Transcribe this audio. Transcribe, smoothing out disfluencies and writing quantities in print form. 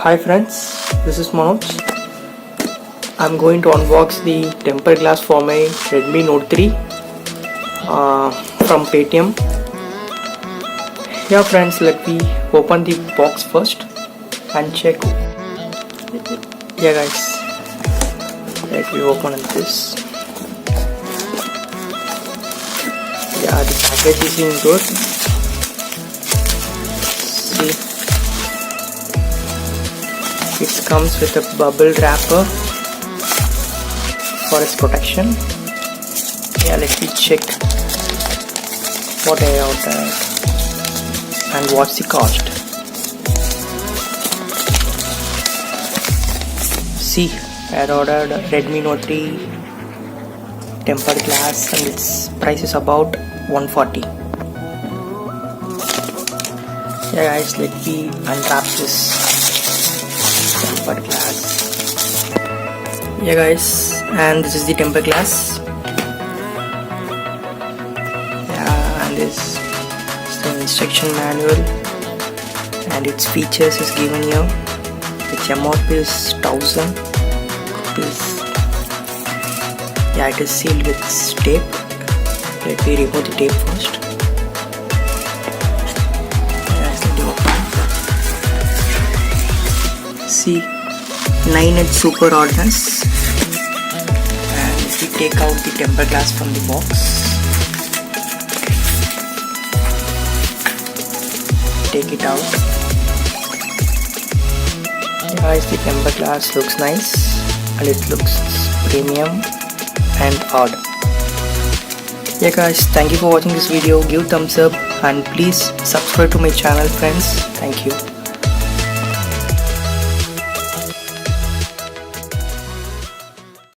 Hi friends, this is Manoj. I'm going to unbox the tempered glass for my Redmi Note 3 from Paytm. Yeah friends, let me open the box first and check. Yeah guys, let me open this. Yeah, the package is in good. See, it comes with a bubble wrapper for its protection. Yeah, let me check what I ordered and what's the cost. See, I ordered Redmi Note 3 tempered glass and its price is about 140. Yeah guys, let me unwrap this tempered glass. Yeah guys, and this is the tempered glass. Yeah, and this is the instruction manual and its features is given here. Its MRP is 1000 rupees. Yeah, it is sealed with tape. Let me remove the tape first. See, 9-inch super hardness. And if we take out the tempered glass from the box, take it out. Yeah, guys, the tempered glass looks nice and it looks premium and hard. Yeah guys, thank you for watching this video. Give thumbs up and please subscribe to my channel friends. Thank you.